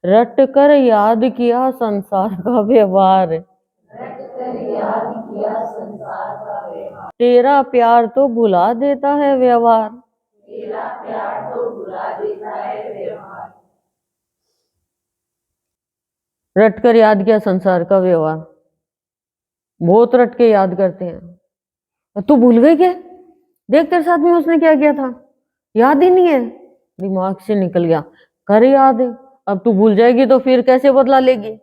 रट कर याद किया संसार का व्यवहार, तेरा प्यार तो भुला देता है व्यवहार। रट कर याद किया संसार का व्यवहार, बहुत रट के याद करते हैं। तू भूल गई क्या? देख तेरे साथ में उसने क्या किया था, याद ही नहीं है, दिमाग से निकल गया। कर याद है, अब तू भूल जाएगी तो फिर कैसे बदला लेगी?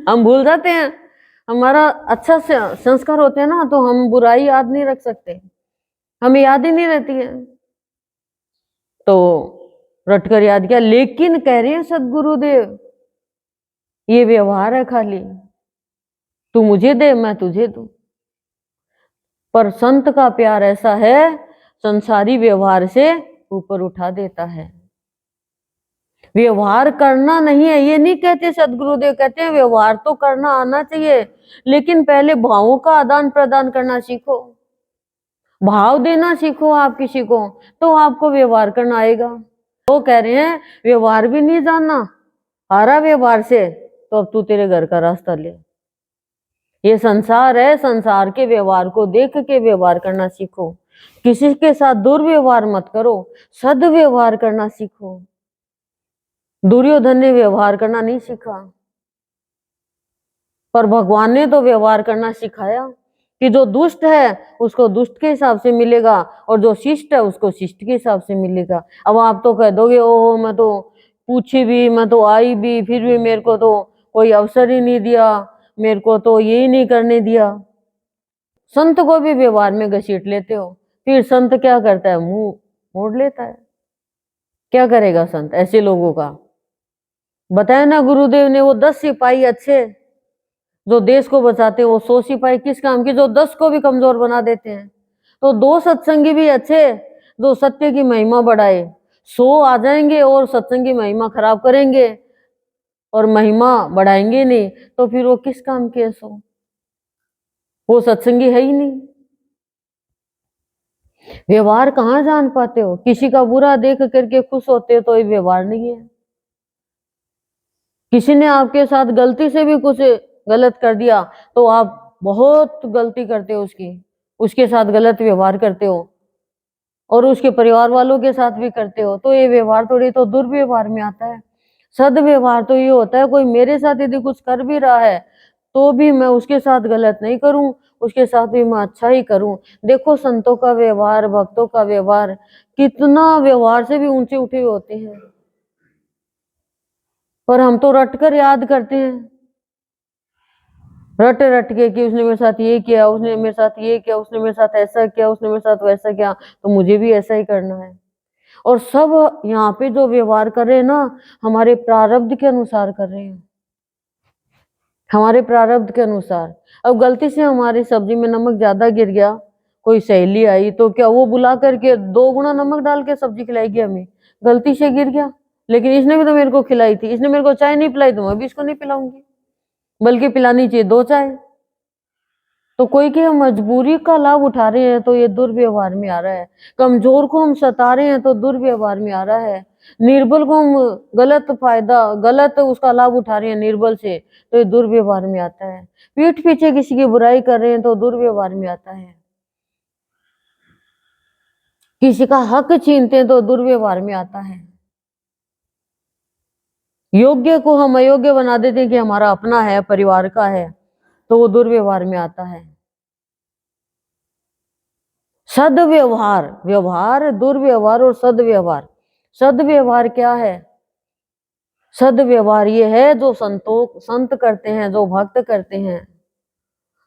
हम भूल जाते हैं, हमारा अच्छा संस्कार होते हैं ना, तो हम बुराई याद नहीं रख सकते, हमें याद ही नहीं रहती है। तो रट कर याद किया, लेकिन कह रहे हैं सदगुरुदेव ये व्यवहार है खाली, तू मुझे दे मैं तुझे दूं। पर संत का प्यार ऐसा है, संसारी व्यवहार से ऊपर उठा देता है। व्यवहार करना नहीं है ये नहीं कहते सदगुरुदेव, कहते हैं व्यवहार तो करना आना चाहिए, लेकिन पहले भावों का आदान प्रदान करना सीखो, भाव देना सीखो आप किसी को, तो आपको व्यवहार करना आएगा। वो कह रहे हैं व्यवहार भी नहीं जानना, हारा व्यवहार से, तो अब तू तेरे घर का रास्ता ले। ये संसार है, संसार के व्यवहार को देख के व्यवहार करना सीखो, किसी के साथ दुर्व्यवहार मत करो, सदव्यवहार करना सीखो। दुर्योधन ने व्यवहार करना नहीं सीखा, पर भगवान ने तो व्यवहार करना सिखाया कि जो दुष्ट है उसको दुष्ट के हिसाब से मिलेगा और जो शिष्ट है उसको शिष्ट के हिसाब से मिलेगा। अब आप तो कह दोगे ओहो मैं तो पूछी भी, मैं तो आई भी, फिर भी मेरे को तो कोई अवसर ही नहीं दिया, मेरे को तो यही नहीं करने दिया। संत को भी व्यवहार में घसीट लेते हो, फिर संत क्या करता है, मुंह मोड़ लेता है। क्या करेगा संत ऐसे लोगों का? बताया ना गुरुदेव ने, वो 10 सिपाही अच्छे जो देश को बचाते हैं, वो 100 सिपाही किस काम के, जो 10 को भी कमजोर बना देते हैं। तो 2 सत्संगी भी अच्छे जो सत्य की महिमा बढ़ाए, 100 आ जाएंगे और सत्संग की महिमा खराब करेंगे और महिमा बढ़ाएंगे नहीं, तो फिर वो किस काम के? 100 वो सत्संगी है ही नहीं। व्यवहार कहाँ जान पाते हो? किसी का बुरा देख करके खुश होते हो तो ये व्यवहार नहीं है। किसी ने आपके साथ गलती से भी कुछ गलत कर दिया तो आप बहुत गलती करते हो, उसके साथ गलत व्यवहार करते हो और उसके परिवार वालों के साथ भी करते हो, तो ये व्यवहार थोड़ी तो दुर्व्यवहार में आता है। सदव्यवहार तो ये होता है कोई मेरे साथ यदि कुछ कर भी रहा है तो भी मैं उसके साथ गलत नहीं करूं, उसके साथ भी मैं अच्छा ही करूं। देखो संतों का व्यवहार, भक्तों का व्यवहार कितना व्यवहार से भी ऊंचे उठे होते हैं, पर हम तो रट कर याद करते हैं, रट रट के कि उसने मेरे साथ ये किया, उसने मेरे साथ ये किया, उसने मेरे साथ ऐसा किया, उसने मेरे साथ वैसा किया, तो मुझे भी ऐसा ही करना है। और सब यहाँ पे जो व्यवहार कर रहे हैं ना, हमारे प्रारब्ध के अनुसार कर रहे हैं, हमारे प्रारब्ध के अनुसार। अब गलती से हमारी सब्जी में नमक ज्यादा गिर गया, कोई सहेली आई तो क्या वो बुला करके 2 गुना नमक डाल के सब्जी खिलाएगी हमें? गलती से गिर गया, लेकिन इसने भी तो मेरे को खिलाई थी, इसने मेरे को चाय नहीं पिलाई तो मैं भी इसको नहीं पिलाऊंगी, बल्कि पिलानी चाहिए 2 चाय। तो कोई की हम मजबूरी का लाभ उठा रहे हैं तो ये दुर्व्यवहार में आ रहा है, कमजोर को हम सता रहे हैं तो दुर्व्यवहार में आ रहा है, निर्बल को हम गलत फायदा, गलत उसका लाभ उठा रहे हैं निर्बल से, तो ये दुर्व्यवहार में आता है। पीठ पीछे किसी की बुराई कर रहे हैं तो दुर्व्यवहार में आता है, किसी का हक छीनते हैं तो दुर्व्यवहार में आता है, योग्य को हम अयोग्य बना देते हैं कि हमारा अपना है, परिवार का है, तो वो दुर्व्यवहार में आता है। सदव्यवहार, व्यवहार, दुर्व्यवहार और सदव्यवहार। सदव्यवहार क्या है? सदव्यवहार ये है जो संत करते हैं, जो भक्त करते हैं,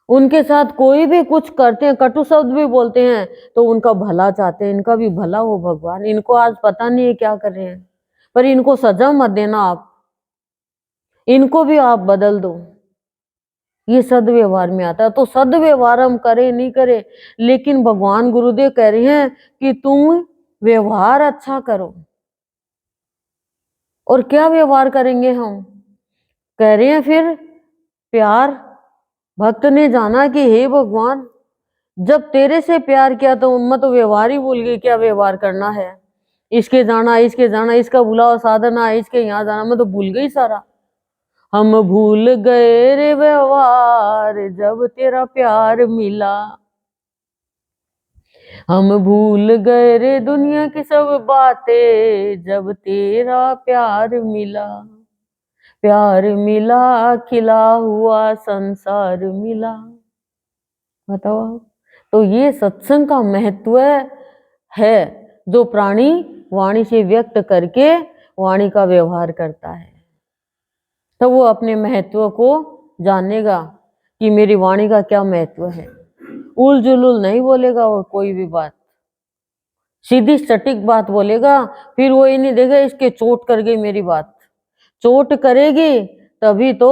उनके साथ कोई भी कुछ करते हैं, कटु शब्द भी बोलते हैं तो उनका भला चाहते हैं, इनका भी भला हो भगवान, इनको आज पता नहीं है क्या कर रहे हैं, पर इनको सजा मत देना आप, इनको भी आप बदल दो। ये सदव्यवहार में आता है। तो सदव्यवहार हम करें नहीं करें, लेकिन भगवान गुरुदेव कह रहे हैं कि तुम व्यवहार अच्छा करो। और क्या व्यवहार करेंगे हम? कह रहे हैं फिर प्यार। भक्त ने जाना कि हे भगवान, जब तेरे से प्यार किया तो मैं तो व्यवहार ही भूल गई क्या व्यवहार करना है। इसके जाना, इसके जाना, इसका बुलावा साधना, इसके यहाँ जाना, मैं तो भूल गई सारा। हम भूल गए रे व्यवहार जब तेरा प्यार मिला, हम भूल गए रे दुनिया की सब बातें जब तेरा प्यार मिला, प्यार मिला खिला हुआ संसार मिला। बताओ आप। तो ये सत्संग का महत्व है, जो प्राणी वाणी से व्यक्त करके वाणी का व्यवहार करता है, तो वो अपने महत्व को जानेगा कि मेरी वाणी का क्या महत्व है। उल जुलूल नहीं बोलेगा वो, कोई भी बात सीधी सटीक बात बोलेगा। फिर वो ये नहीं देगा इसके चोट कर गई मेरी बात, चोट करेगी तभी तो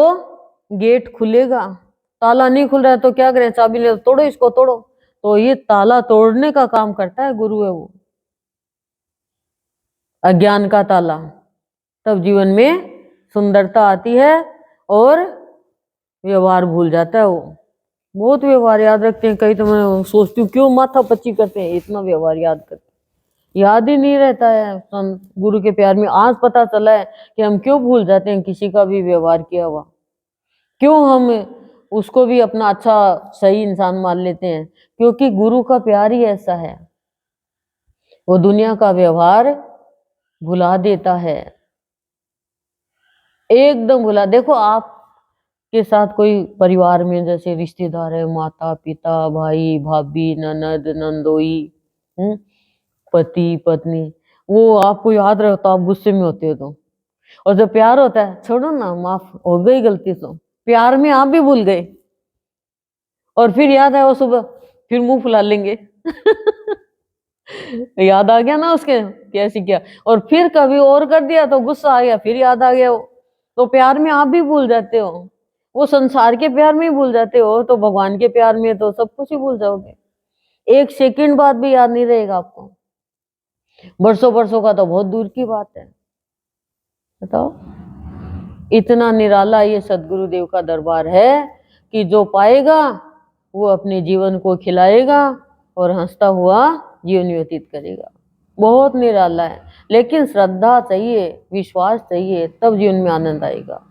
गेट खुलेगा। ताला नहीं खुल रहा है तो क्या करें, चाबी ले तोड़ो इसको, तोड़ो। तो ये ताला तोड़ने का काम करता है गुरु, है वो अज्ञान का ताला। तब जीवन में सुंदरता आती है और व्यवहार भूल जाता है वो। बहुत व्यवहार याद रखते हैं, कई तो मैं सोचती हूँ क्यों माथा पच्ची करते हैं, इतना व्यवहार याद करते, याद ही नहीं रहता है। गुरु के प्यार में आज पता चला है कि हम क्यों भूल जाते हैं किसी का भी व्यवहार किया हुआ, क्यों हम उसको भी अपना अच्छा सही इंसान मान लेते हैं, क्योंकि गुरु का प्यार ही ऐसा है, वो दुनिया का व्यवहार भुला देता है, एकदम भुला। देखो आप के साथ कोई परिवार में जैसे रिश्तेदार है, माता पिता भाई भाभी ननद नंदोई, पति पत्नी, वो आपको याद रहता, आप गुस्से में होते हो तो, और जब प्यार होता है छोड़ो ना माफ हो गई गलती, तो प्यार में आप भी भूल गए और फिर याद आया वो सुबह फिर मुंह फुला लेंगे याद आ गया ना उसके कैसी क्या, और फिर कभी और कर दिया तो गुस्सा आ गया, फिर याद आ गया वो। तो प्यार में आप भी भूल जाते हो, वो संसार के प्यार में ही भूल जाते हो, तो भगवान के प्यार में तो सब कुछ ही भूल जाओगे, एक सेकंड बाद भी याद नहीं रहेगा आपको। बरसों बरसों का तो बहुत दूर की बात है। बताओ, इतना निराला ये सदगुरुदेव का दरबार है कि जो पाएगा वो अपने जीवन को खिलाएगा और हंसता हुआ जीवन व्यतीत करेगा। बहुत निराला है, लेकिन श्रद्धा चाहिए, विश्वास चाहिए, तब जीवन में आनंद आएगा।